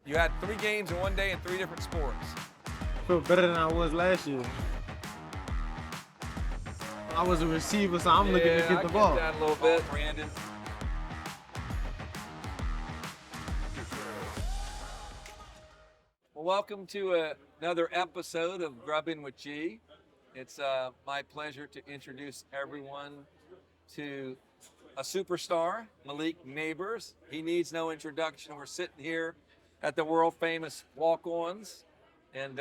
You had 3 games in one day in 3 different sports. I feel better than I was last year. I was a receiver, so I'm looking to get the ball. That a little bit, Brandon. Well, welcome to another episode of Grubbin with G. It's my pleasure to introduce everyone to a superstar, Malik Nabers. He needs no introduction. We're sitting here at the world famous Walk-Ons, and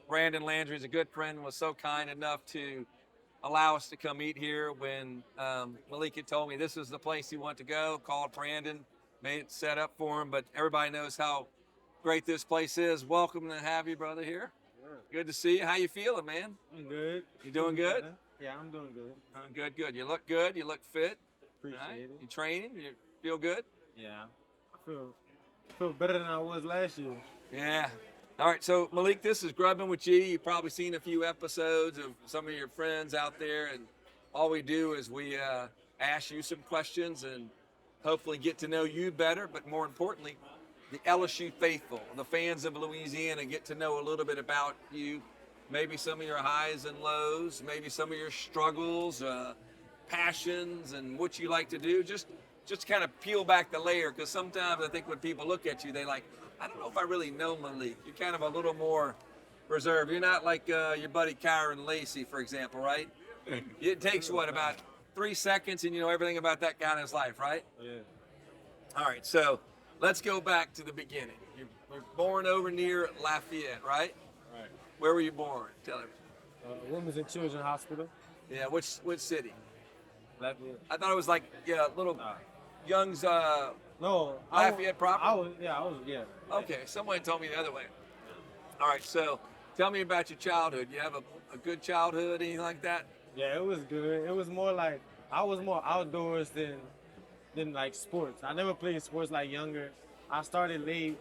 Brandon Landry is a good friend, was so kind enough to allow us to come eat here when Malik had told me this was the place he wanted to go. Called Brandon, made it set up for him, but everybody knows how great this place is. Welcome to have you, brother, here. Good to see you. How you feeling, man? I'm good. You doing good? Yeah, I'm doing good. Good, good. You look good. You look fit. Appreciate it. You training? You feel good? Yeah. I feel better than I was last year. Yeah. All right, so Malik, this is Grubbin with G. You've probably seen a few episodes of some of your friends out there, and all we do is we ask you some questions and hopefully get to know you better, but more importantly, the LSU faithful, the fans of Louisiana, get to know a little bit about you, maybe some of your highs and lows, maybe some of your struggles, passions, and what you like to do. Just kind of peel back the layer, because sometimes I think when people look at you, they like, I don't know if I really know Malik. You're kind of a little more reserved. You're not like your buddy Kyron Lacey, for example, right? It takes, what, about 3 seconds and you know everything about that guy in his life, right? Yeah. All right, so let's go back to the beginning. You're born over near Lafayette, right? Right. Where were you born? Tell everyone. Women's and Children's Hospital. Yeah, which city? Lafayette. I thought it was like little Young's No. Lafayette proper? I was. Okay, someone told me the other way. All right, so tell me about your childhood. You have a good childhood, anything like that? Yeah, it was good. It was more like, I was more outdoors than like sports. I never played sports like younger. I started late.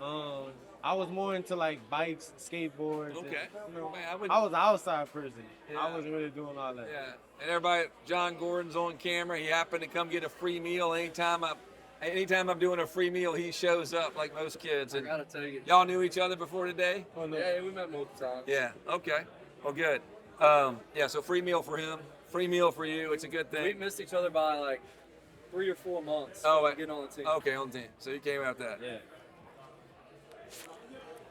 I was more into like bikes, skateboards. Okay. And, you know, Man, I was an outside person. Yeah. I wasn't really doing all that. Yeah, and everybody, John Gordon's on camera. He happened to come get a free meal anytime I'm doing a free meal, he shows up like most kids. And I gotta tell you. y'all knew each other before today? Oh, no. Yeah, we met multiple times. Yeah, okay. Well, good. Yeah, so free meal for him, free meal for you. It's a good We thing. missed each other by like 3 or 4 months. Oh, getting on the team. Okay, on the team. So you came out that. Yeah.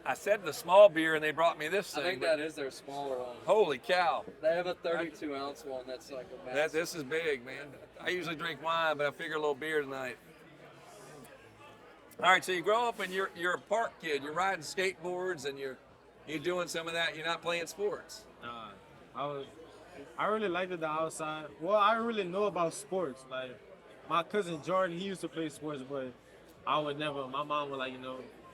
I said the small beer, and they brought me this I thing. think that is their smaller one. Holy cow. They have a 32-ounce one that's like a massive. This is big, man. I usually drink wine, but I figure a little beer tonight. All right, so you grow up and you're a park kid. You're riding skateboards and you're doing some of that. You're not playing sports. I really liked the outside. Well, I really know about sports. Like my cousin Jordan, he used to play sports, but I would never. My mom would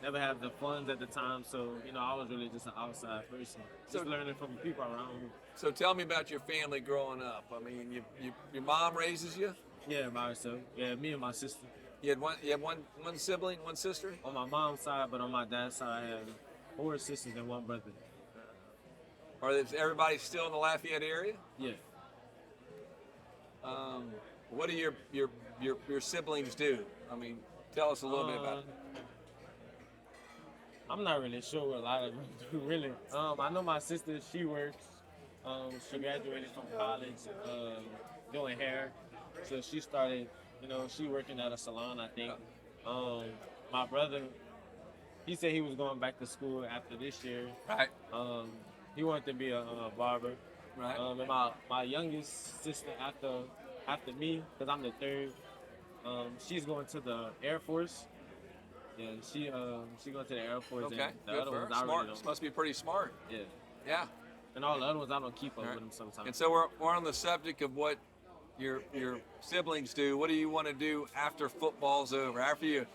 never have the funds at the time, so I was really just an outside person, just learning from the people around me. So tell me about your family growing up. I mean, your mom raises you? Yeah, by herself. Yeah, me and my sister. You had one sibling, one sister? On my mom's side, but on my dad's side, I have 4 sisters and 1 brother. Is everybody still in the Lafayette area? Yeah. What do your siblings do? I mean, tell us a little bit about it. I'm not really sure what a lot of them do, really. I know my sister, she works. She graduated from college doing hair. So she started, she working at a salon, I think. My brother, he said he was going back to school after this year. Right. He wanted to be a barber. Right. And my youngest sister after me, because I'm the third, she's going to the Air Force. Yeah, she going to the Air Force. Okay, And the good other for her. ones I Smart. really don't. Must be pretty smart. Yeah. Yeah. And all the other ones I don't keep up Right. with them sometimes. And so we're on the subject of what your siblings do. What do you want to do after football's over? After you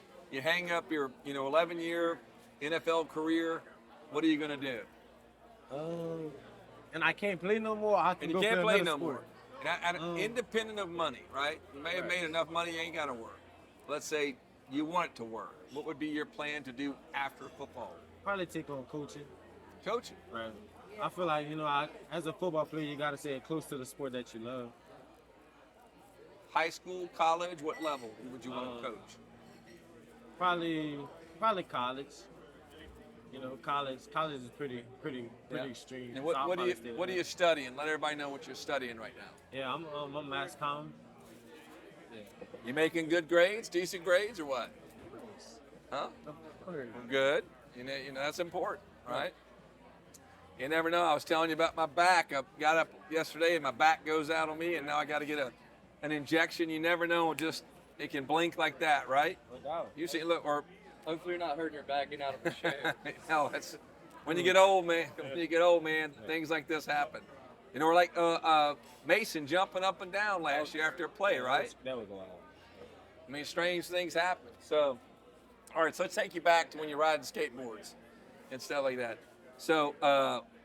hang up your 11-year NFL career, what are you going to do? And I can't play no more. I can And go you can't for play another no more. sport. And independent of money, right? You may have Right. made enough money, you ain't got to work. Let's say you want it to work. What would be your plan to do after football? Probably take on coaching. Coaching. Right. I feel like, as a football player, you got to stay close to the sport that you love. High school, college, what level would you want to coach? Probably Probably college. You know, college is pretty Yeah. extreme. And So I'll what probably stay with are that. you studying? Let everybody know what you're studying right now. Yeah, I'm mass comm. Yeah. You making good grades, decent grades, or what? Huh? Of course. Good. You know that's important, right? You never know. I was telling you about my back. I got up yesterday and my back goes out on me, and now I got to get an injection. You never know. Just it can blink like that, right? No doubt. You see, look, or Hopefully you're not hurting your back getting out of the chair. no, that's when you get old, man. When you get old, man, things like this happen. You know, we're like Mason jumping up and down last year after a play, right? That was wild. I mean, strange things happen. So, all right, so let's take you back to when you're riding skateboards and stuff like that. So,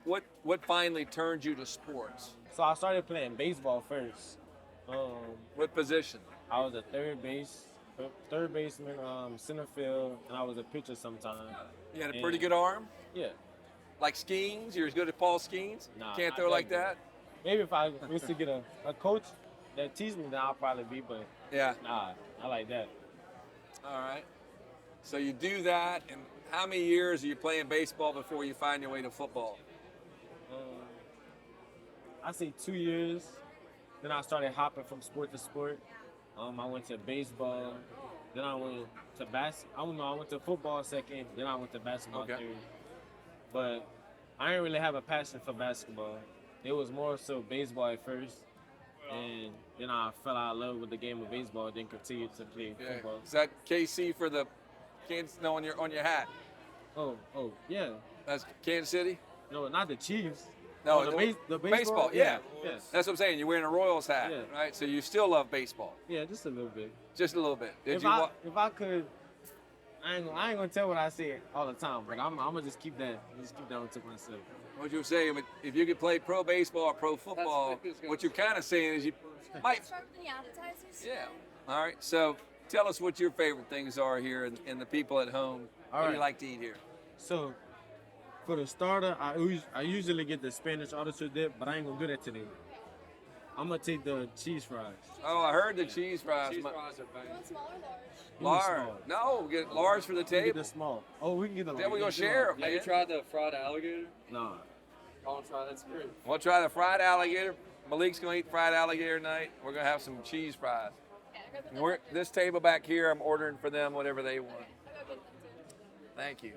what finally turned you to sports? So I started playing baseball first. What position? I was a third baseman, center field, and I was a pitcher sometimes. You had a pretty good arm? Yeah. Like Skeens? You're as good as Paul Skeens? Nah, Can't not throw that like good. that? Maybe if I was to get a coach that teach me, then I'll probably be, but Yeah. nah, I like that. All right. So you do that, and how many years are you playing baseball before you find your way to football? I say 2 years. Then I started hopping from sport to sport. I went to baseball. Then I went to I went to football second. Then I went to basketball Okay. third. But I didn't really have a passion for basketball. It was more so baseball at first. And then I fell out of love with the game of baseball. Then continued to play Yeah. football. Is that KC for the Kansas? No, on your hat. Oh, yeah. That's Kansas City. No, not the Chiefs. No, Oh, the baseball. baseball, yeah. Yes. That's what I'm saying. You're wearing a Royals hat, Yeah. right? So you still love baseball, Yeah, just a little bit. just a little bit. Did If you? if I could, I ain't gonna tell what I say all the time, but I'm gonna just keep that to myself. What you say? If you could play pro baseball or pro football, what he was gonna what you're kind of saying is you might. Start with the appetizers. Yeah. All right. So tell us what your favorite things are here, and the people at home. All What do you right. like to eat here? So, for the starter, I usually get the Spanish artichoke dip, but I ain't gonna do that today. I'm gonna take the cheese fries. Oh, I heard the cheese fries. Cheese fries are banging. Want small or large? Give me Large. small. No, get large for the We can get table. the small. Oh, we can get the. Then we gonna can get share the- 'em, Have you man. tried the fried alligator? Nah. I want to try. That's great. We'll try the fried alligator. Malik's gonna eat fried alligator tonight. We're gonna have some cheese fries. Okay, I'll go get And them. we're this table back here. I'm ordering for them whatever they want. Okay, I'll go get them too. Thank you.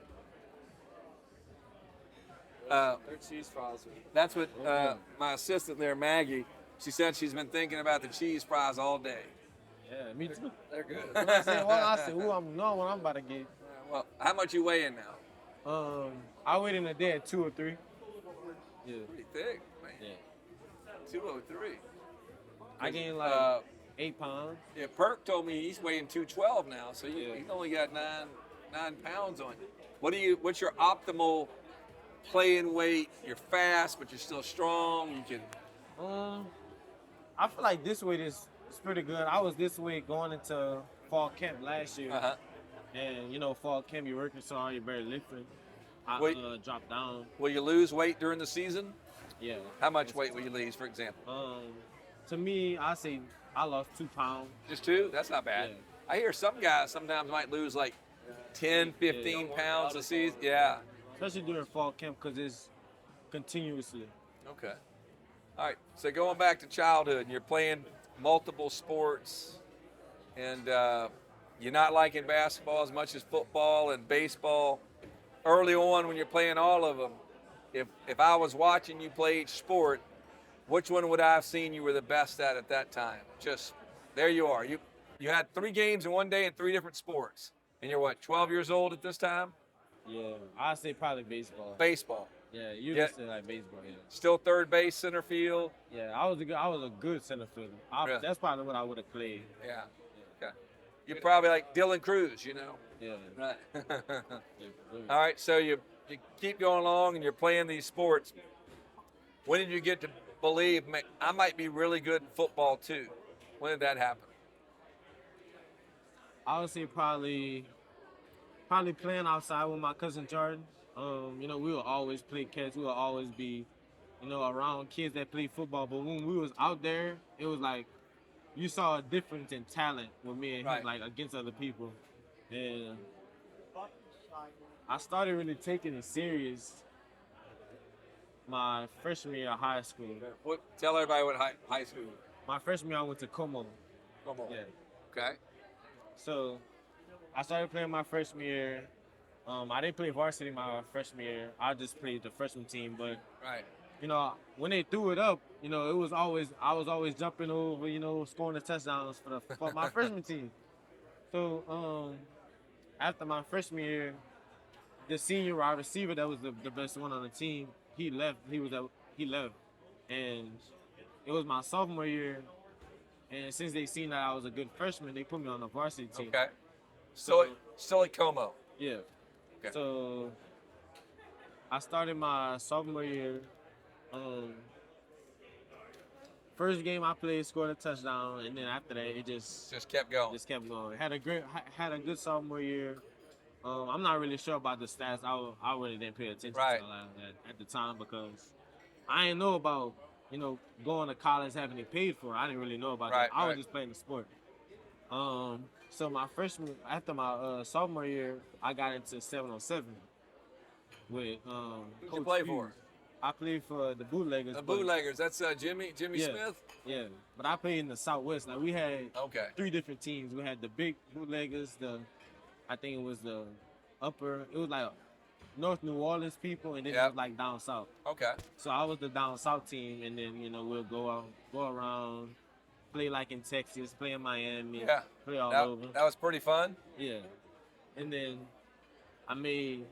Their cheese fries are. That's what my assistant there, Maggie. She said she's been thinking about the cheese fries all day. Yeah, me too. They're good. When I said, well, I said, ooh, I'm knowing what I'm about to get. Well, how much you weighing now? I wait in a day at 2 or 3. Yeah. Pretty thick, man. Yeah. 203. I gained like Uh, 8 pounds. Yeah, Perk told me he's weighing 212 now, so Yeah. he's only got nine pounds on you. What's your optimal playing weight? You're fast, but you're still strong. You can. I feel like this weight is pretty good. I was this weight going into fall camp last year. Uh-huh. And, fall camp, you're working so hard, you're barely lifting. I Wait. dropped down. Will you lose weight during the season? Yeah. How much weight will you lose, for example? To me, I say I lost 2 pounds. Just 2? That's not bad. Yeah. I hear some guys sometimes might lose like 10, 15 pounds a season. Yeah. Especially during fall camp because it's continuously. Okay. All right. So going back to childhood, and you're playing multiple sports, and you're not liking basketball as much as football and baseball. Early on, when you're playing all of them, if I was watching you play each sport, which one would I have seen you were the best at that time? Just there you are. You had 3 games in one day in 3 different sports, and you're what, 12 years old at this time? Yeah, I say probably baseball. Baseball. Yeah, you Yeah. just say like baseball. Yeah, Still third base, center field. yeah. I was a good center fielder. Really? That's probably what I would have played. Yeah. Okay. You're probably like Dylan Cruz, Yeah. Right. Yeah, really. All right, so you keep going along and you're playing these sports. When did you get to believe, "Man, I might be really good in football too"? When did that happen? I would say probably playing outside with my cousin Jordan. We will always play catch. We will always be, around kids that play football. But when we was out there, it was like you saw a difference in talent with me and Right. him, like against other people. And I started really taking it serious my freshman year of high school. Tell everybody what high school. My freshman year, I went to Como. Come on. Yeah. Okay. So I started playing my freshman year. I didn't play varsity my freshman year. I just played the freshman team. But Right. you know, when they threw it up, you know, I was always jumping over, you know, scoring the touchdowns for my freshman team. So after my freshman year, the senior wide receiver that was the best one on the team, he left. He left, and it was my sophomore year. And since they seen that I was a good freshman, they put me on the varsity team. Okay. Still at Como. Yeah. Okay. So I started my sophomore year. First game I played, scored a touchdown, and then after that it just kept going. kept going. Had a good sophomore year. I'm not really sure about the stats. I really didn't pay attention Right. to that at the time because I didn't know about, you know, going to college, having it paid for. I didn't really know about Right, that. I was right. just playing the sport. So after my sophomore year, I got into 7-on-7 with Who'd Coach you play Hughes. for? I played for the Bootleggers. The but- Bootleggers. That's Jimmy Yeah. Smith. Yeah, but I played in the Southwest. Like we had Okay. 3 different teams. We had the big Bootleggers, I think it was the it was like North New Orleans people, and then it Yep. was like down south. Okay. So I was the down south team, and then, you know, we'll go around, play like in Texas, play in Miami, Yeah. play all That, over. that was pretty fun. Yeah. And then I made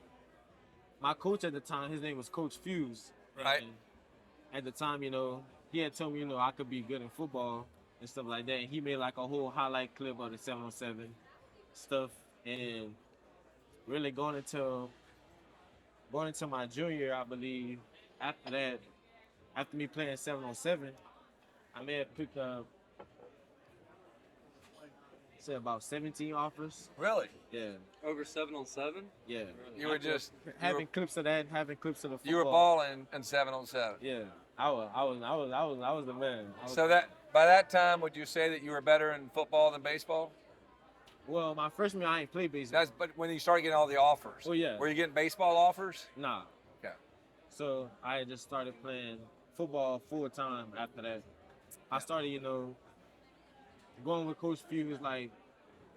my coach at the time, his name was Coach Fuse. Right. And at the time, you know, he had told me, you know, I could be good in football and stuff like that. And he made like a whole highlight clip of the 7-on-7 stuff. And really going into my junior year, I believe, after me playing 7-on-7, I may have picked up, say, about 17 offers. Really? Yeah, Over 7-on-7. yeah. You were just Having clips of that, having clips of the football. you were balling in 7-on-7. Yeah, I was the man. So that by that time, would you say that you were better in football than baseball? Well, my freshman year, I ain't played baseball. But when you started getting all the offers. Oh, yeah. Were you getting baseball offers? Nah. Okay. So I just started playing football full time after that. I started, you know, going with Coach Fuse like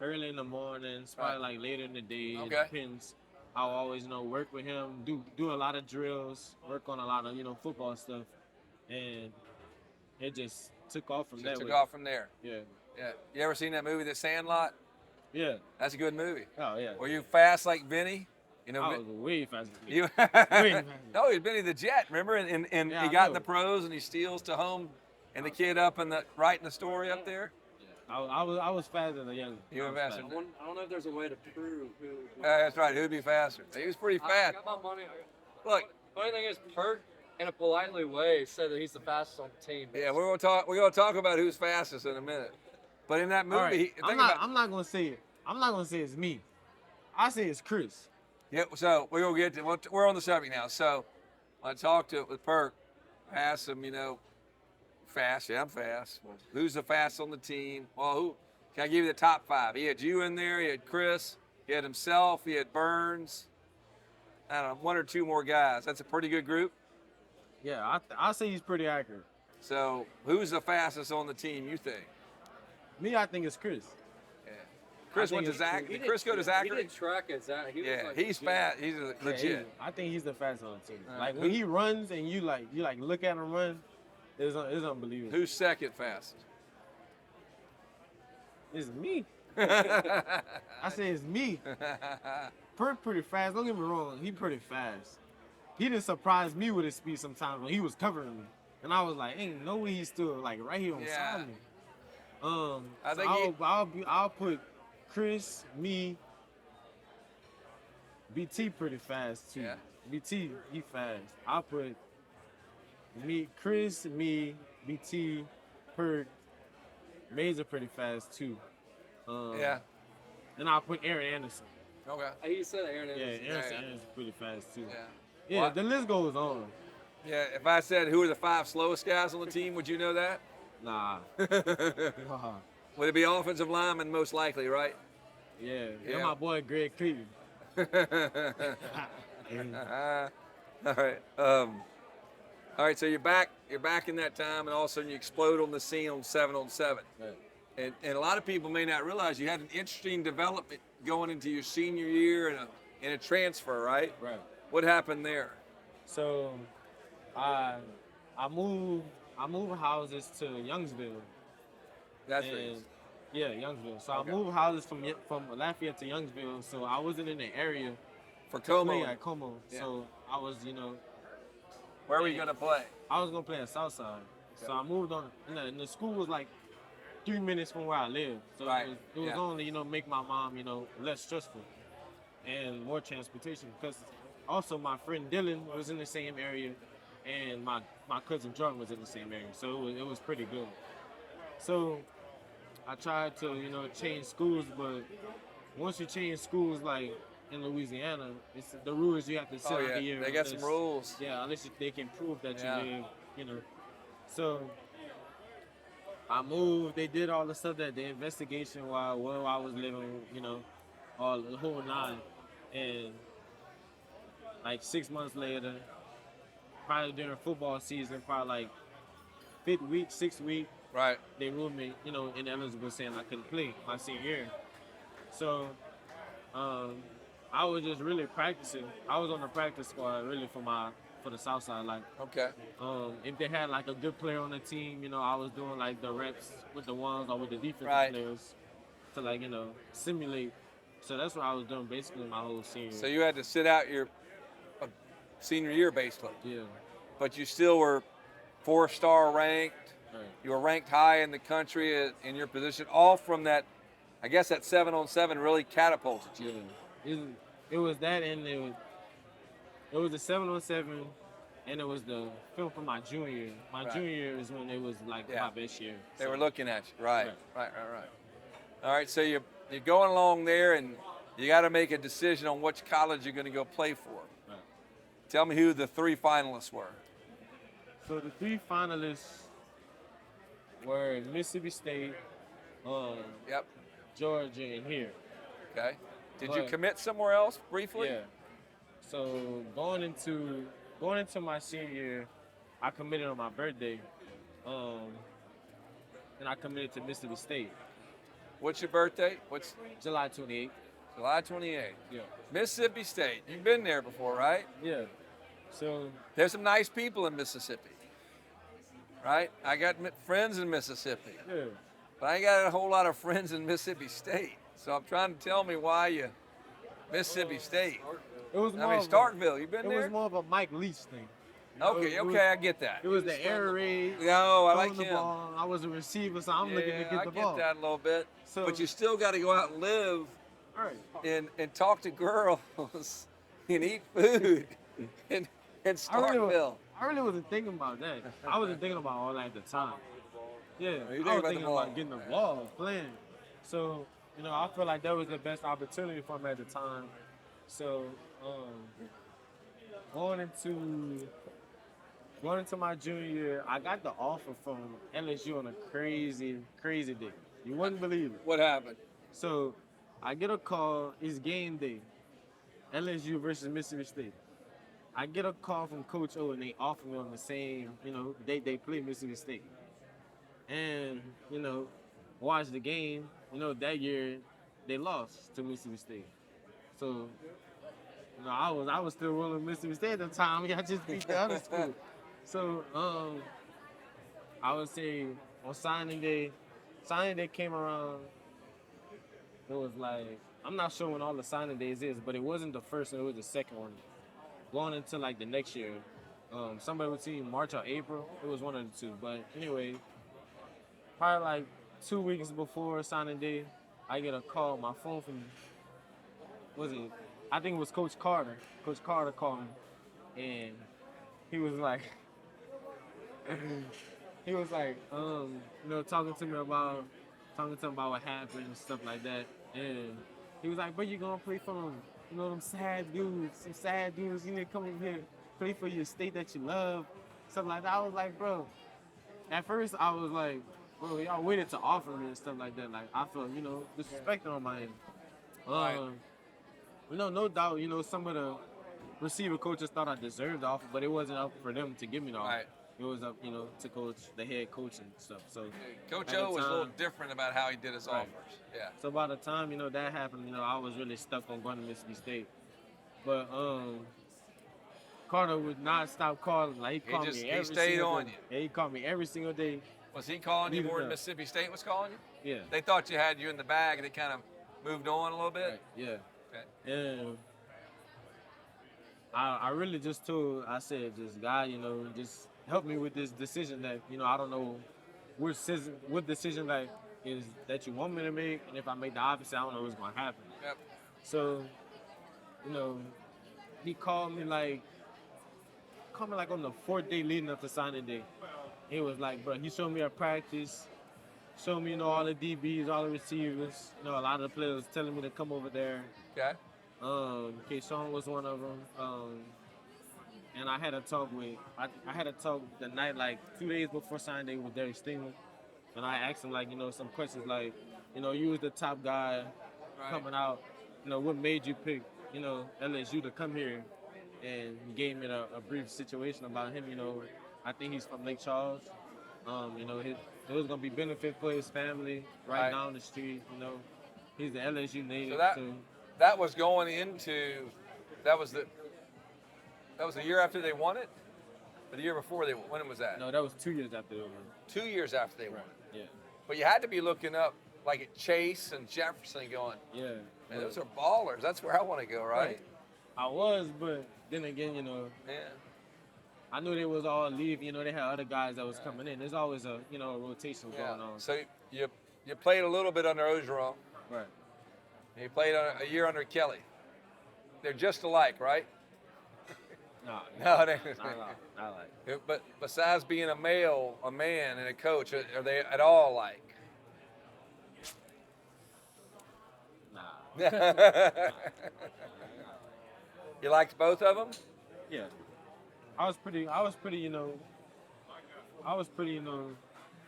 early in the mornings, probably like later in the day. Okay. It depends. I'll always, you know, work with him, do a lot of drills, work on a lot of, you know, football stuff, and it just took off from Just that. took off from there. Yeah. Yeah. You ever seen that movie, The Sandlot? Yeah. That's a good movie. Oh yeah. Were you fast like Vinny? You know. I was way faster. Than You. faster. No, he's Benny the Jet. Remember, and Yeah, he I got in know. the pros and he steals to home, and the kid up in the writing the story up there. I was faster than young. You were faster. I don't know if there's a way to prove who. That's right. Who'd be faster? He was pretty I fast. got my money. Look, Funny thing is, Perk, in a politely way, said that he's the fastest on the team. yeah, we're gonna talk about who's fastest in a minute. But in that movie, All right. think about. I'm not gonna say it. I'm not gonna say it's me. I say it's Chris. Yeah, so we're gonna get to. We're on the subject now. So I talked with Perk. I asked him, you know, fast. Yeah, I'm fast. Well, who's the fastest on the team? Well, who? Can I give you the top 5? He had you in there. He had Chris. He had himself. He had Burns. I don't know, 1 or 2 more guys. That's a pretty good group. Yeah, I say he's pretty accurate. So who's the fastest on the team? You think? Me, I think it's Chris. Yeah. Chris think went to it's Zach. true. Did Chris go to He Zachary? did track at Zach. He was Yeah, like he's legit. fast. He's Yeah, legit. I think he's the fastest on the team. Right. Like when he runs and you look at him run, it's unbelievable. Who's second fastest? It's me. I say it's me. Perk pretty fast. Don't get me wrong. He pretty fast. He didn't surprise me with his speed sometimes when he was covering me, and I was like, ain't no way he's still like right here on Yeah. me. I So think I'll put Chris, me, BT pretty fast too. Yeah. BT, he fast. I'll put Chris, me, BT, Perk, Mazer pretty fast too. Yeah. And I'll put Aaron Anderson. Okay. He said Aaron Yeah, Anderson. Anderson's pretty fast too. Yeah. Yeah, Well, the list goes on. Yeah. If I said who are the 5 slowest guys on the team, would you know that? Nah. Would it be offensive lineman most likely, right? Yeah, Yeah. my boy Greg Cleveland. All right. All right. So you're back. You're back in that time, and all of a sudden you explode on the scene on 7-on-7. Right. And a lot of people may not realize you had an interesting development going into your senior year and a transfer, right? Right. What happened there? So, I moved houses to Youngsville. That's And, right. yeah, Youngsville. So Okay. I moved houses from Lafayette to Youngsville. So I wasn't in the area For to play Como. at Como. Yeah. So I was, Where were you going to play? I was gonna play at Southside. So I moved on, and the school was like 3 minutes from where I lived. So Right. it was Yeah. only, make my mom, less stressful and more transportation. Because also my friend Dylan was in the same area, and my cousin Jordan was in the same area. So it was pretty good. So I tried to, change schools, but once you change schools, like in Louisiana, it's the rules you have to sit Oh, out yeah. the year. They got some unless- rules. Yeah, unless they can prove that Yeah. you live, So I moved. They did all the stuff that the investigation while I was living, all the whole nine. And like 6 months later, probably during football season, probably like 5th week, 6th week, Right. they ruled me, ineligible, saying I couldn't play my senior year. So I was just really practicing. I was on the practice squad really for the South Side. Like Okay. if they had like a good player on the team, I was doing like the reps with the ones or with the defensive Right. players to like, simulate. So that's what I was doing basically my whole senior So year. you had to sit out your senior year, basically. Yeah. But you still were 4-star ranked. Right. You were ranked high in the country in your position, all from that. I guess that 7-on-7 really catapulted you. Yeah. It was that, and it was the 7-on-7, and it was the film for my junior year. My Right. junior year is when it was like Yeah. my best year. They So, were looking at you. Right. Right. Right. All right. So you're going along there, and you got to make a decision on which college you're going to go play for. Right. Tell me who the 3 finalists were. So the 3 finalists were Mississippi State, Yep. Georgia, and here. Okay. Did you But- commit somewhere else briefly? Yeah. So going into my senior year, I committed on my birthday, and I committed to Mississippi State, What's your birthday? What's July 28th. July 28th? Yeah. Mississippi State. You've been there before, right? Yeah. So There's some nice people in Mississippi, right? I got friends in Mississippi, yeah. but I ain't got a whole lot of friends in Mississippi State. So I'm trying to tell me why you Mississippi State. It was I more mean, of a- Starkville. You been It there? was more of a Mike Leach thing. Okay, okay, I get that. It was the air raid. No, I like throwing the him. ball. I was a receiver, so I'm looking to Yeah, get the I ball. get that a little bit. So- But you still got to go out and live All right. and talk to girls and eat food in Starkville. I really wasn't thinking about that. I wasn't thinking about all that at the time. Yeah, You I think was about the thinking ball. about getting the ball, playing. So, I feel like that was the best opportunity for me at the time. So, going into my junior year, I got the offer from LSU on a crazy, crazy day. You wouldn't believe it. What happened? So, I get a call. It's game day. LSU versus Mississippi State. I get a call from Coach O, and they offer me on the same, they play Mississippi State. And, watch the game. That year they lost to Mississippi State. So, I was still rolling Mississippi State at the time. I just beat the other school. So, I would say on signing day came around. It was like, I'm not sure when all the signing days is, but it wasn't the first one, it was the second one. Going into like the next year, somebody would see March or April. It was one of the two. But anyway, probably like 2 weeks before signing day, I get a call. My phone from, I think it was Coach Carter. Coach Carter called me, and he was like, talking to me about what happened and stuff like that. And he was like, "But you gonna play for them? Them sad dudes, some sad dudes. You need to come over here, play for your state that you love, stuff like that." I was like, bro. At first, I was like, bro, y'all waited to offer me and stuff like that. Like I felt, disrespected on my end. Right. No doubt, some of the receiver coaches thought I deserved the offer, but it wasn't up for them to give me the offer. Right. It was up, to coach the head coach and stuff. So Coach at the O was a little time- different about how he did his Right. offers. Yeah. So by the time, that happened, I was really stuck on going to Mississippi State. But Carter would not stop calling. Like he called me he every stayed single on day. you. Yeah, he called me every single day. Was he calling you Leave it more than up. Mississippi State was calling you? Yeah. They thought you had you in the bag and they kind of moved on a little bit? Right. Yeah. Okay. And I really just I said, just God, just help me with this decision that, I don't know what decision that is that you want me to make. And if I make the opposite, I don't know what's going to happen. Yep. So, he called me like on the fourth day leading up to signing day. He was like, bro, he showed me a practice, showed me, all the DBs, all the receivers, a lot of the players telling me to come over there. Okay. Shone was one of them. And I had a talk the night, like 2 days before signing day with Derek Stingler. And I asked him, like, some questions like, you was the top guy coming out. What made you pick, LSU to come here? And he gave me a brief situation about him. I think he's from Lake Charles. There was going to be benefit for his family right down the street. He's the LSU native. So that was going into, that was the year after they won it? Or the year before when was that? No, that was 2 years after they won. 2 years after they won it. Yeah. But you had to be looking up like at Chase and Jefferson going, Yeah. man, those are ballers. That's where I want to go, right? I was, but then again, Yeah. I knew they was all leaving. They had other guys that was coming in. There's always a rotation going on. So you played a little bit under Ogeron. Right. And you played a year under Kelly. They're just alike, right? No, No, they, not like. But besides being a man, and a coach, are they at all alike? Nah. You liked both of them? Yeah. I was pretty,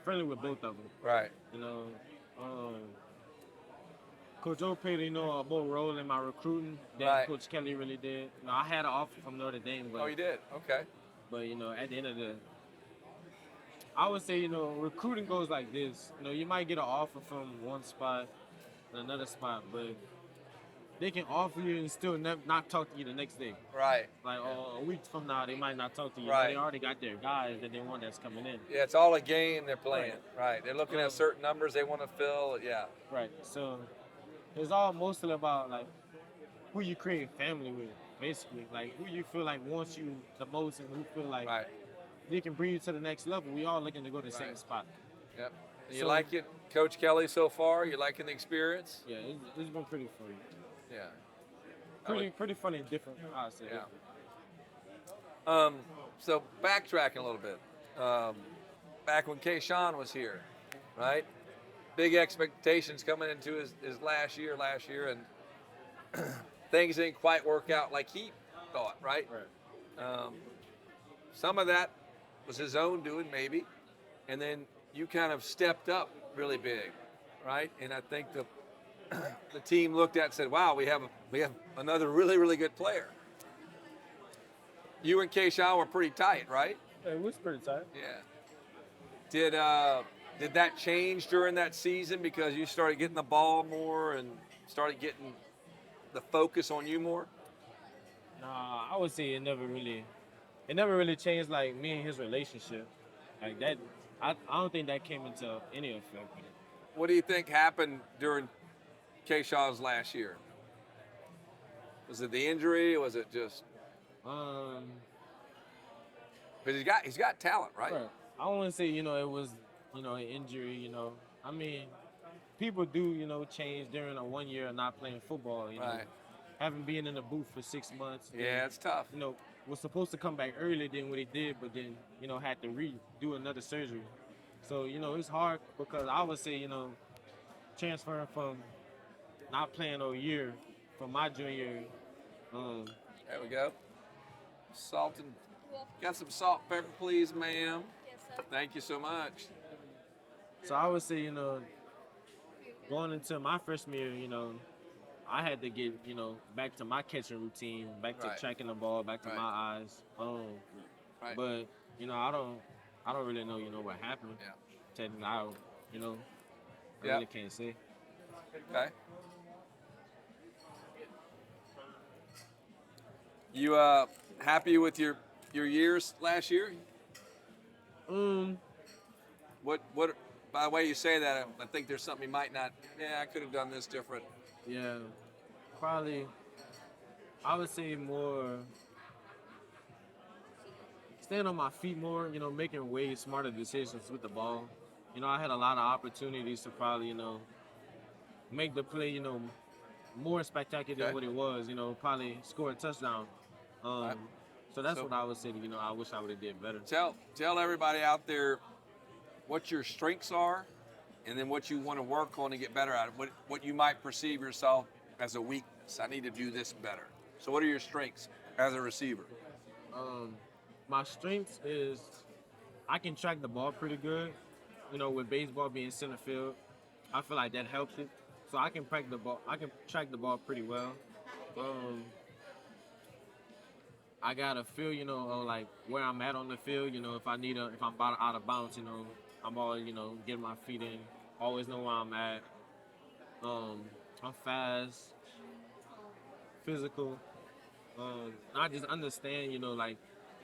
friendly with both of them. Right. Coach O played, a more role in my recruiting than Right. Coach Kelly really did. I had an offer from Notre Dame, but Oh, you did? Okay. But at the end of I would say, recruiting goes like this. You might get an offer from one spot and another spot, but they can offer you and still not talk to you the next day. Right. Like a week from now, they might not talk to you. Right. They already got their guys that they want that's coming in. Yeah, it's all a game they're playing. Right. They're looking at certain numbers they want to fill. Yeah. Right. So it's all mostly about like who you create family with, basically. Like who you feel like wants you the most and who feel like Right. they can bring you to the next level. We all looking to go to the same spot. Yep. You So- like it, Coach Kelly, so far? You liking the experience? Yeah, it's been pretty funny. Yeah. Pretty funny and different, I'd say. Yeah. So backtracking a little bit. Back when Shone was here, right? Big expectations coming into his last year, and things didn't quite work out like he thought, right? Right. Some of that was his own doing, maybe, and then you kind of stepped up really big, right? And I think the team looked at it and said, "Wow, we have another really, really good player." You and Keyshawn were pretty tight, right? It was pretty tight. Yeah. Did that change during that season because you started getting the ball more and started getting the focus on you more? Nah, I would say it never really changed like me and his relationship. Like that, I don't think that came into any effect. What do you think happened during Keyshawn's last year? Was it the injury? Or was it just because he's got talent, right? Right. I don't want to say it was an injury. I mean, people do change during a 1 year of not playing football. Right. Having been in the booth for 6 months. Yeah, it's tough. Was supposed to come back earlier than what he did, but then had to redo another surgery. So it's hard because I would say transferring from not playing a year from my junior year. There we go. Salt and got some salt and pepper, please, ma'am. Yes, sir. Thank you so much. So I would say going into my freshman year, I had to get, back to my catching routine, back to Right. tracking the ball, back to Right. my eyes. Right. But I don't really know, what happened. Yeah. Technically, I Yeah. really can't say. Okay. You happy with your years last year? What by the way you say that, I think there's something you might not. Yeah, I could have done this different. Yeah, probably. I would say more staying on my feet more. Making way smarter decisions with the ball. I had a lot of opportunities to probably, make the play, more spectacular Okay. than what it was. Probably score a touchdown. Right. So that's So- what I would say. I wish I would have did better. Tell everybody out there what your strengths are, and then what you want to work on to get better at it. What you might perceive yourself as a weakness. I need to do this better. So what are your strengths as a receiver? My strengths is I can track the ball pretty good. With baseball being center field, I feel like that helps it. So I can track the ball. I can track the ball pretty well. I gotta feel, like where I'm at on the field. If I'm about out of bounds, I'm always, getting my feet in. Always know where I'm at. I'm fast, physical. I just understand, like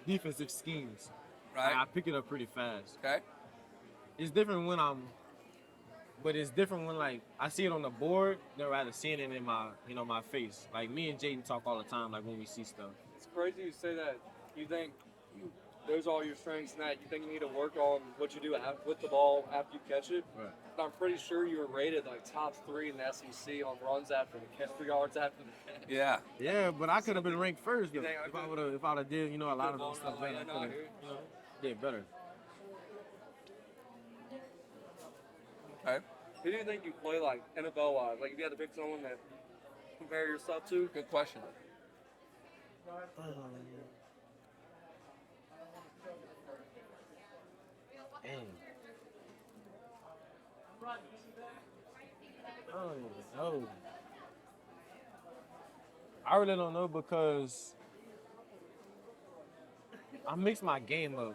defensive schemes. Right. I pick it up pretty fast. Okay. It's different but it's different when like I see it on the board than rather seeing it in my, my face. Like me and Jaden talk all the time, like when we see stuff. It's crazy you say that. You think those are all your strengths and that you think you need to work on what you do with the ball after you catch it. Right. But I'm pretty sure you were rated like top 3 in the SEC on runs after the catch, 3 yards after the catch. Yeah. Yeah, but I could have been ranked first. You think I If I could've- would have did, a lot of ball those stuff right, better. I know, I hear you. Did better. Okay. Who do you think you play like NFL wise? Like if you had to pick someone that you compare yourself to? Good question. Dang. Oh, I really don't know because I mix my game up.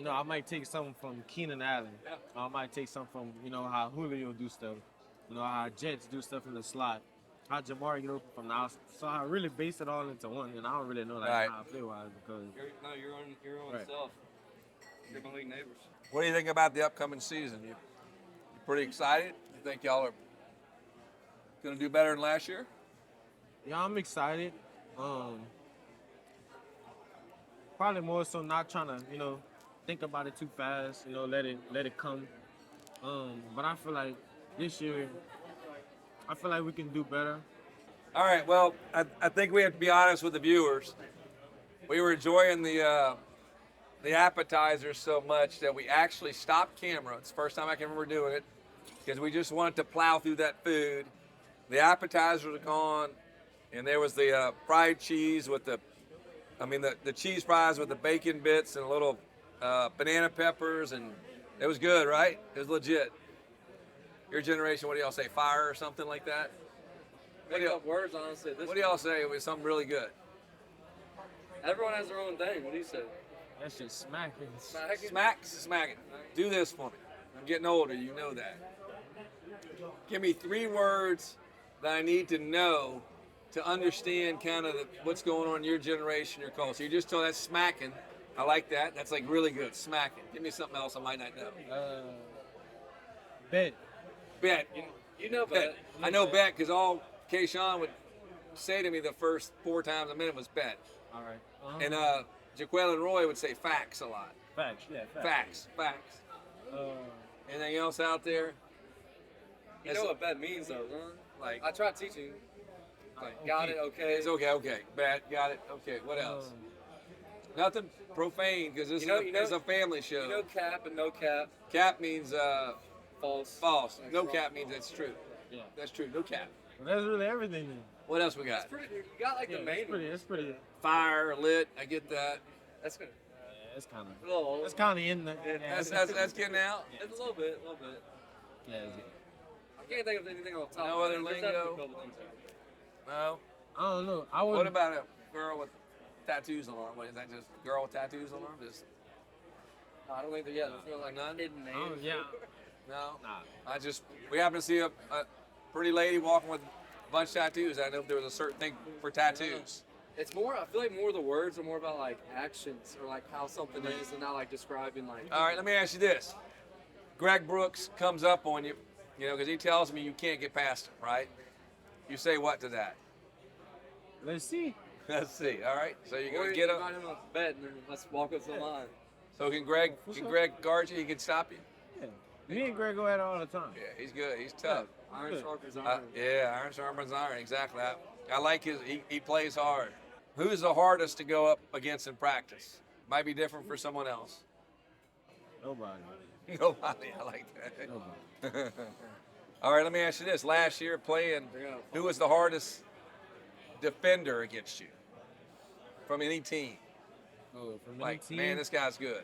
I might take something from Keenan Allen. I might take something from, how Julio do stuff. How Jets do stuff in the slot. How Jamar, from the outside. So I really base it all into one, and I don't really know Right. Oh, how I play wise because You're on Right. self. You're Malik Nabers. What do you think about the upcoming season? You pretty excited? You think y'all are going to do better than last year? yeah, I'm excited. Probably more so not trying to, think about it too fast. Let it come. But I feel like this year, I feel like we can do better. All right. Well, I think we have to be honest with the viewers. We were enjoying the appetizers so much that we actually stopped camera. It's the first time I can remember doing it because we just wanted to plow through that food. The appetizers were gone, and there was the fried cheese with the cheese fries with the bacon bits and a little banana peppers, and it was good, right? It was legit. Your generation, what do y'all say, fire or something like that? Make up words, honestly. What do y'all say? It was something really good. Everyone has their own thing. What do you say? That shit smacking. Smack it. Do this for me. I'm getting older, you know that. Give me 3 words that I need to know to understand kind of what's going on in your generation, your culture. You just told that smacking. I like that. That's like really good. Smacking. Give me something else I might not know. Bet. Bet. You know Bet. I know bet because all K-Shon would say to me the first 4 times a minute was bet. All right. And Jaquel and Roy would say facts a lot. Facts. Yeah. Facts. Facts. Anything else out there? You know what bet means though, huh? Like, I tried teaching you. Like, got it, okay. it's okay. Bet. Got it. Okay. What else? Nothing profane because this is a family show. You know cap and no cap. Cap means False. false. Like, No wrong. cap means that's true. Yeah. That's true. No cap. Well, that's really everything then. What else we got? You got like the main one. It's pretty. Fire, lit. I get that. That's good. It's kind of. A little. It's kind of in the. That's getting out. It's a little bit. Yeah. I can't think of anything on top. No other There's lingo? definitely a couple things No. I don't know. I would. What about a girl with tattoos on her arm? What, is that just girl with tattoos on her arm? Just I don't think that, yeah, there's no like None? hidden name. Oh yeah. no. Nah. We happen to see a pretty lady walking with a bunch of tattoos. I know if there was a certain thing for tattoos. It's more, I feel like more of the words are more about like actions or like how something is and not like describing like. All right, let me ask you this. Greg Brooks comes up on you, because he tells me you can't get past him, right? You say what to that? Let's see. Let's see. All right. So you're Or gonna get invite up. him up to bed and then let's walk up to the line. So can Greg guard you? He can stop you. Yeah. Me and Greg go at it all the time. Yeah, he's good. He's tough. Iron sharpens Uh, iron. yeah, iron sharpens iron. Exactly. I like he plays hard. Who's the hardest to go up against in practice? Might be different for someone else. Nobody. Nobody. I like that. Nobody. All right, let me ask you this. Last year playing, who was the hardest defender against you from any team? Oh, from any Like, team, man, this guy's good.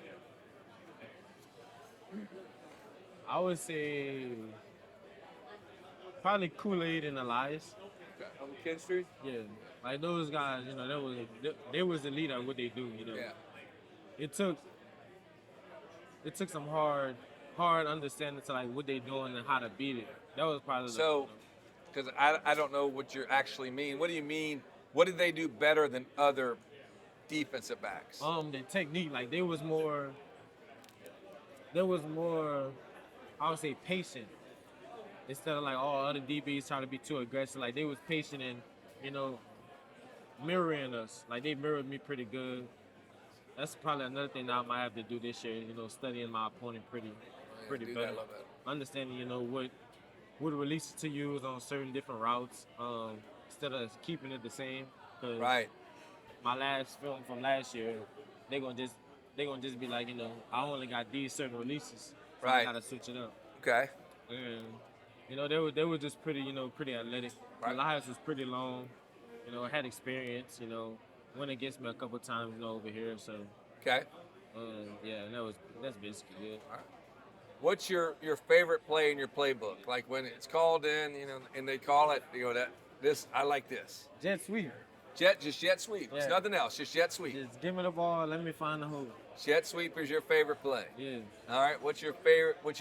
I would say probably Kool-Aid and Elias. On Ken Yeah, like those guys, they was the leader of what they do. Yeah. It took some hard understanding to like what they doing and how to beat it. That was probably So, because I don't know what you actually mean. What do you mean? What did they do better than other defensive backs? the technique. Like there was more. I would say patient instead of like all other DBs trying to be too aggressive. Like they was patient and mirroring us. Like they mirrored me pretty good. That's probably another thing that I might have to do this year. Studying my opponent pretty Do that, better. love that. Understanding what releases to use on certain different routes instead of keeping it the same. 'Cause Right. my last film from last year, they gonna just be like, I only got these certain releases. So Right. I gotta switch it up. Okay. And they were just pretty athletic. Right. Elias was pretty long. Had experience. Went against me a couple times. Over here. So Okay. yeah, that's basically it. What's your favorite play in your playbook? Like when it's called in, and they call it, I like this. Jet sweep. Jet sweep. It's Yeah. nothing else. Just jet sweep. Just give me the ball. Let me find the hole. Jet sweep is your favorite play. Yeah. All right. What's your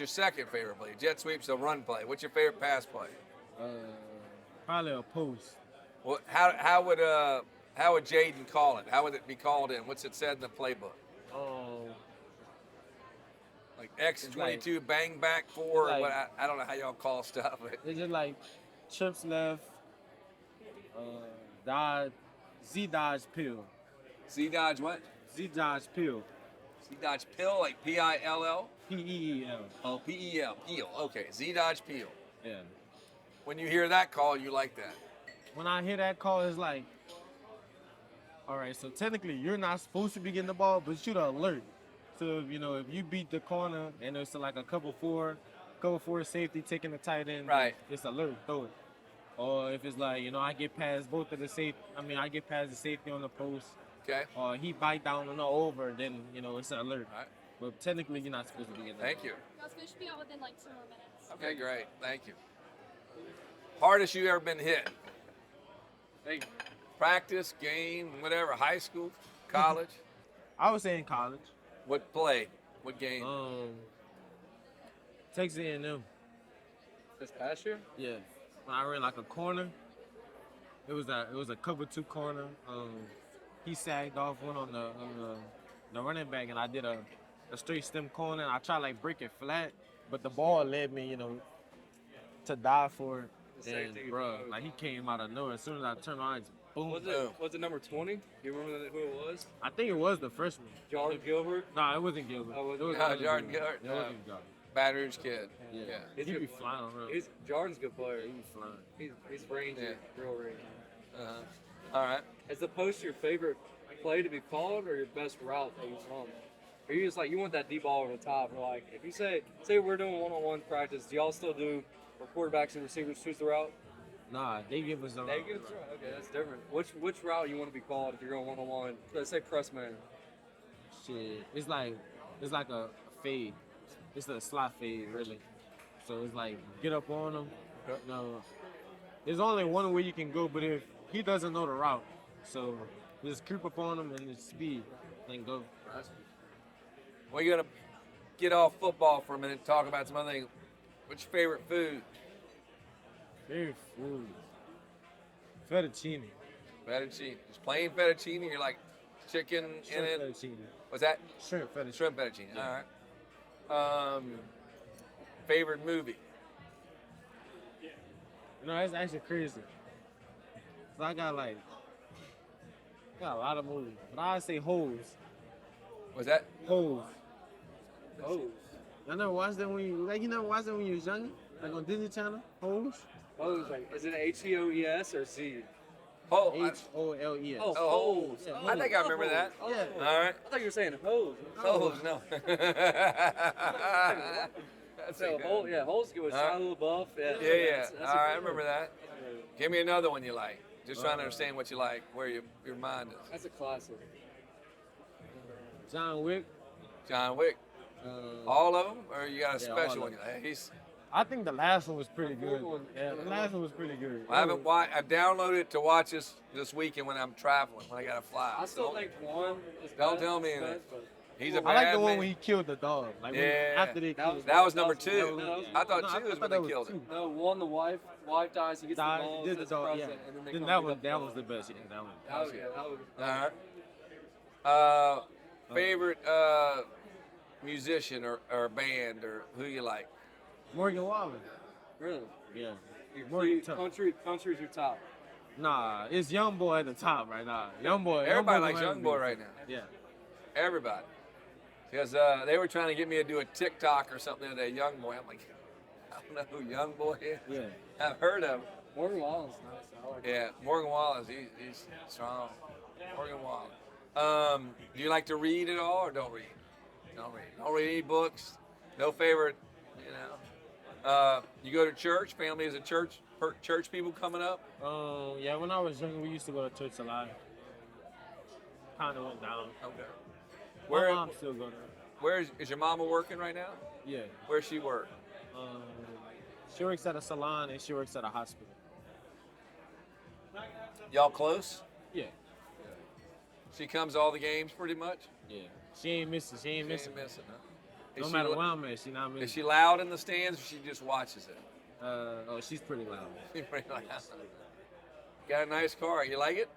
second favorite play? Jet sweep's a run play. What's your favorite pass play? Probably a post. Well, how would Jaden call it? How would it be called in? What's it said in the playbook? Like X22 bang back 4. like- What I don't know how y'all call stuff. But It's just like trips left, dodge, Z dodge pill, Z dodge what? Z dodge pill, Z dodge pill like PILL. PEEL. Oh, PEL. Peel. Okay. Z dodge peel. Yeah. When you hear that call, you like that. When I hear that call, it's like, all right. So technically, you're not supposed to be getting the ball, but you're the alert. So if you beat the corner and it's like a cover four safety taking the tight end, Right. It's alert, throw it. Or if it's like I get past both of the safety. I get past the safety on the post. Okay. Or he bite down and over, then it's an alert. All right. But technically, you're not supposed to be getting that. Thank you. No, so we should be out within like 2 more minutes. Okay, great. Thank you. Hardest you ever been hit? Thank you. Practice, game, whatever. High school, college. I was saying college. What play? What game? Texas A&M. This past year? Yeah. When I ran like a corner, it was a cover 2 corner. He sagged off one on the running back, and I did a straight stem corner. And I tried like break it flat, but the ball led me, to die for it. The And safety bro, was- like he came out of nowhere. As soon as I turned on, it's boom. Was it number 20? Do you remember who it was? I think it was the freshman. Jordan Gilbert? No, it wasn't Gilbert. Oh, was It it? was No, another Jordan dude. Gilbert, It no. wasn't Jordan. Baton Rouge kid. Yeah. Yeah. He's He good. be flying around. Jordan's a good player. He be flying. He's rangy, Yeah. real rangy. Uh-huh. All right. Is the post your favorite play to be called or your best route that you run? Or you just like you want that deep ball over the top? Or like if you say we're doing one-on-one practice, do y'all still do where quarterbacks and receivers choose the route? Nah, they give us the They give us the route. Okay, that's different. Which route you want to be called if you're going one-on-one? Let's say press man. shit. It's like a fade. It's a slot fade, really. So it's like get up on them. No, there's only one way you can go, but he doesn't know the route, so just creep up on him and just speed and go. We're going to get off football for a minute and talk about some other things. What's your favorite food? Favorite food. Fettuccine. Fettuccine. Just plain fettuccine. You're like chicken in Shrimp it. fettuccine. What's that? Shrimp fettuccine. Shrimp fettuccine. Yeah. All right. Favorite movie? You know, it's actually crazy. So I got a lot of movies, but I say Hoes. What's that? Hoes. Oh. I never watched that when you never watched that when you was younger, like on Disney Channel. Hoes. Hose, like, is it H-E-O-E-S or Z? Oh, H-O-L-E-S. Oh, oh, hose. yeah, I think I remember hose. that. Oh. Yeah. All right. I thought you were saying hose. Oh, no. That's So, a good hole, one. yeah, holes go with Huh? Shia LaBeouf. Yeah, Yeah, yeah. that's All a right, I good remember one. that. Give me another one you like. Just trying to understand what you like, where your mind is. That's a classic. John Wick. John Wick. All of them, or you got a Yeah, all special of one? You like? He's. I think the last one was pretty The good. fourth one. Yeah, the last one was pretty good. I haven't watched. I downloaded it to watch this weekend when I'm traveling, when I got to fly. I still Don't- think one is Don't best, tell me is anything. best, but He's a I bad like the one man. when he killed the dog. Like when, Yeah. after they That killed was- That was number That two. was- that was- I thought No, two I was thought when that they was killed two. him. No, one, the wife dies, he gets the died, balls, did the as dog. Yeah. president, and then they Then come that pick was up the that dog. was the best. Yeah, that one. That was, yeah, that was. All right. Favorite musician or band or who you like? Morgan Wallen. Really? Yeah. Your Morgan Tough. country's your top. Nah, it's Young Boy at the top right now. Young Boy. Everybody likes gonna Young Boy right now. Yeah. Everybody. Because they were trying to get me to do a TikTok or something today. Young Boy. I'm like, I don't know who Young Boy is. Yeah. I've heard of him. Morgan Wallen's nice. I like Yeah, Morgan Wallace. He's strong. Morgan Wallace. Do you like to read at all or don't read? Don't read. Don't read any books. No favorite, you know. You go to church. Family is a church people coming up. Yeah, when I was younger, we used to go to church a lot. Kind of went down. Okay. My Where mom still go there. where is your mama working right now? Yeah. Where's she work? She works at a salon and she works at a hospital. Y'all close? Yeah. She comes to all the games pretty much. Yeah. She ain't missing. She ain't She missing. ain't missing, huh? No Is matter she, where I'm at, she not is missing. she loud in the stands or she just watches it? Oh, she's pretty loud. She's pretty loud. Got a nice car. You like it?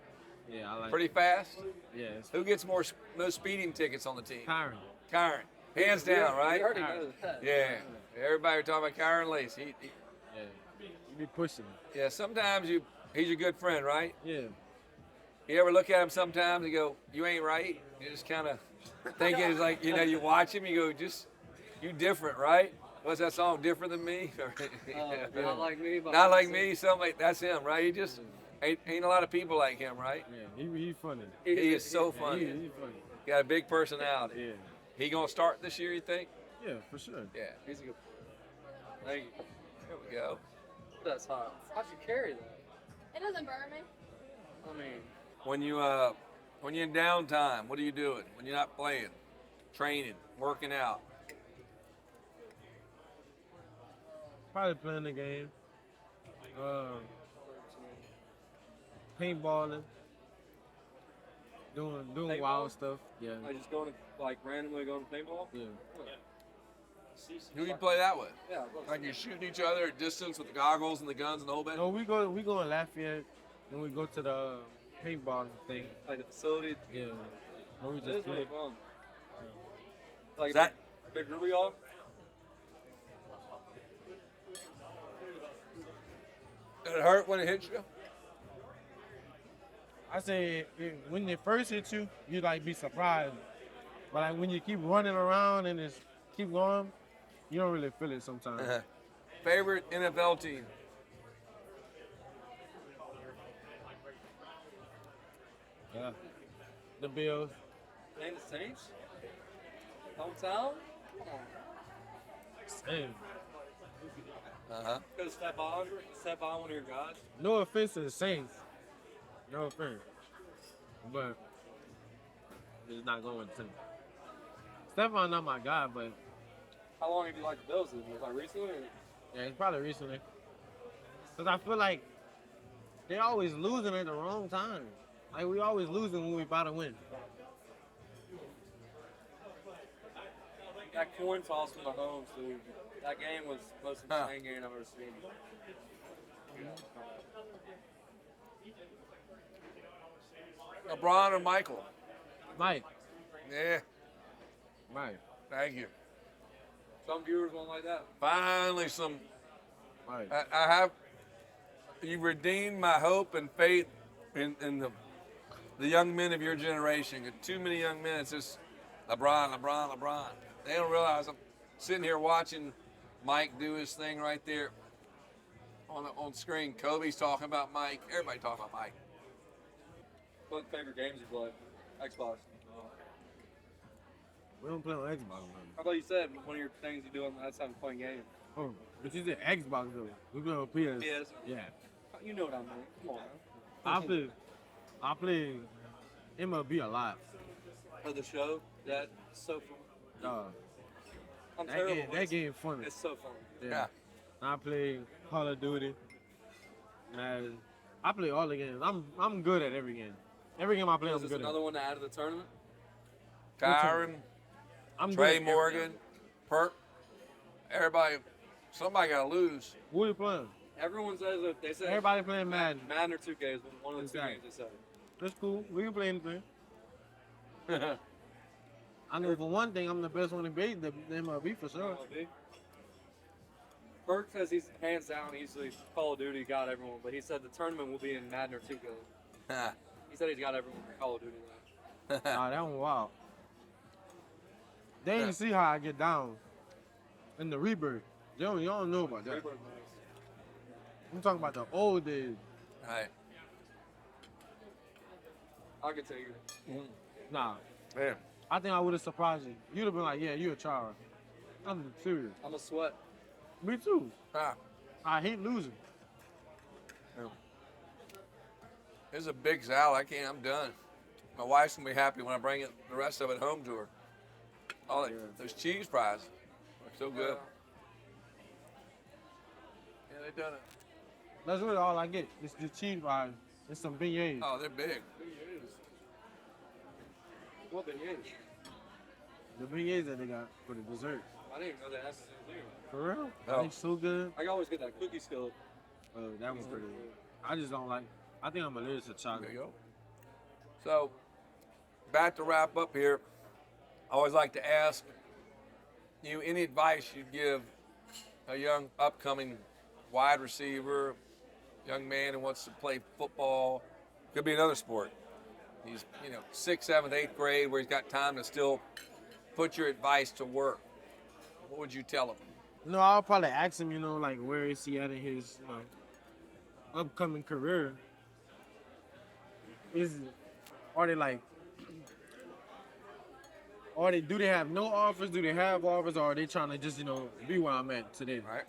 Yeah, I like Pretty fast? Yeah, it's Who gets most speeding tickets on the team? Kyron. Kyron. Hands down, We right? already know that. Yeah. Everybody were talking about Kyron Lace. Yeah. You be pushing. Yeah, sometimes he's your good friend, right? Yeah. You ever look at him sometimes and go, you ain't right? You just kind of think it's like, you watch him, you go, you different, right? What's that song, Different Than Me? Not like me. But Not like me, something like, that's him, right? He just, ain't a lot of people like him, right? Yeah. He funny. He is so Yeah, funny. he funny. Got a big personality. Yeah. He gonna start this year, you think? Yeah, for sure. Yeah. He's a good. Thank you. There we go. That's hot. How'd you carry that? It doesn't burn me. I mean, When you're in downtime, what are you doing? When you're not playing, training, working out? Probably playing the game. Paintballing. Doing Paintball? wild stuff. Yeah. I just going to like randomly going to paintball. Yeah. Who do you play that with? Yeah. Like you're shooting each other at distance with the goggles and the guns and the whole bit? No, we go in Lafayette, and we go to the paintballing thing. Like the facility. Yeah. Or we It just is really play. fun. Like Is that big Ruby off. did it hurt when it hit you? I say when it first hits you, you like be surprised. But like when you keep running around and it's keep going, you don't really feel it sometimes. Favorite NFL team? Yeah. The Bills. Name the Saints. Hometown. Come on. Same. Uh-huh. Go step on one of your guys. No offense to the Saints. No offense. But it's not going to. Stephon not my guy, but How long have you liked the Bills? Is it like recently? Or? yeah, it's probably recently. Because I feel like they always losing at the wrong time. Like we always losing when we about to win. That coin toss from Mahomes, dude. That game was the most insane game I've ever seen. LeBron or Michael? Mike. Yeah, Mike. thank you. Some viewers won't like that. Finally, some. Mike. I have. You redeemed my hope and faith in the young men of your generation. Too many young men. It's just LeBron. They don't realize I'm sitting here watching Mike do his thing right there on screen. Kobe's talking about Mike. Everybody talking about Mike. What favorite games you play? Xbox. We don't play on Xbox, man. How about you said one of your things you do on that time playing games? Oh, but you said Xbox though. We play on PS. Yes. Yeah. You know what I mean. Come on, man. I play MLB a lot. For the show, that's so fun. I'm terrible. That game funny. It's so fun. Yeah. I play Call of Duty. And I play all the games. I'm good at every game. Every game I play, Is I'm this good another at. one to add to the tournament? Tyron, I'm Trey good at Morgan, Perk. Everybody, somebody got to lose. Who you playing? Everyone says that they say Everybody playing Madden. Madden or 2K is one of the two Exactly. games they say. That's cool. We can play anything. I know for one thing, I'm the best one to beat the MLB for sure. MLB. Burke says he's hands down easily Call of Duty got everyone, but he said the tournament will be in Madden or 2K. He said he's got everyone for Call of Duty now. Nah, that one wild. They didn't see how I get down in the rebirth. Y'all don't know about that. Rebirth. I'm talking about the old days. Right. I can tell you. Nah, Man. I think I would have surprised you. You'd have been like, yeah, you a child. I'm serious. I'm a sweat. Me too. Ah, I hate losing. this is a big salad. I'm done. My wife's going to be happy when I bring the rest of it home to her. Those cheese fries are so good. Yeah, they done it. That's really all I get. It's the cheese fries and some beignets. Oh, they're big. What the heck? The beignets that they got for the dessert. I didn't even know that. That's there. For real? Oh. It's so good. I always get that cookie skillet. That one's pretty good. I just don't like. I think I'm allergic to chocolate. There you go. So, back to wrap up here. I always like to ask you any advice you'd give a young upcoming wide receiver, young man who wants to play football. Could be another sport. He's 6th, 7th, 8th grade where he's got time to still put your advice to work. What would you tell him? No, I'll probably ask him, like where is he at in his upcoming career? Do they have no offers? Do they have offers, or are they trying to just be where I'm at today? Right.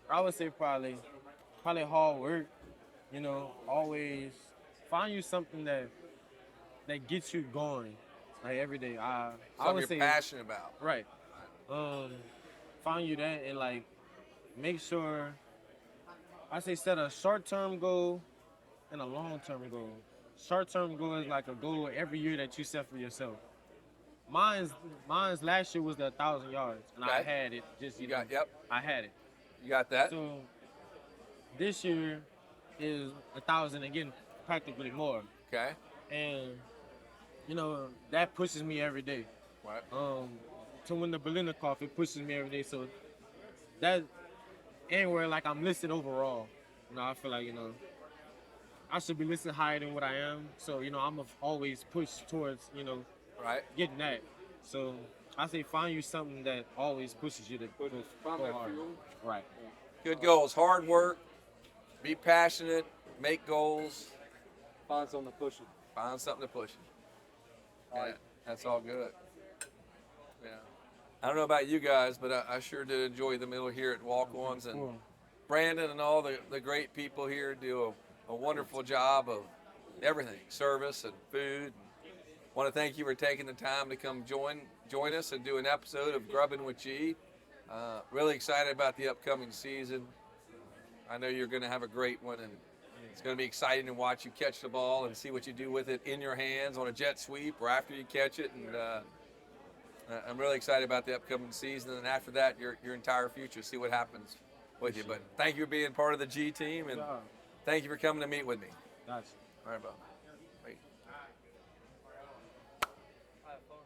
I would say probably hard work. Always find you something that gets you going, like every day. I Something would you're say passionate about. right. Find you that and make sure. I say set a short-term goal and a long-term goal. Short-term goal is like a goal every year that you set for yourself. Mine's last year was the 1,000 yards, and I Okay. had it. Yep. I had it. You got that? So this year is 1,000 again, practically more, Okay. and that pushes me every day. Right. To win the Berliner Cup, it pushes me every day. So that anywhere I'm listed overall. I feel like I should be listed higher than what I am. So I'm always push towards Right. getting that. So I say find you something that always pushes you to go Find that hard. fuel. Right. Good goals. Hard work. Be passionate. Make goals. Find something to push it. Find something to push. All Yeah, right. that's all good. Yeah. I don't know about you guys, but I sure did enjoy the meal here at Walk-Ons, and Cool. Brandon and all the great people here do a wonderful job of everything, service and food. Want to thank you for taking the time to come join us and do an episode of Grubbin with G. Really excited about the upcoming season. I know you're going to have a great one, and It's going to be exciting to watch you catch the ball and see what you do with it in your hands on a jet sweep or after you catch it. And I'm really excited about the upcoming season. And after that, your entire future, see what happens with you. But thank you for being part of the G team, and thank you for coming to meet with me. Gotcha. All right, Bob. Great. Have fun.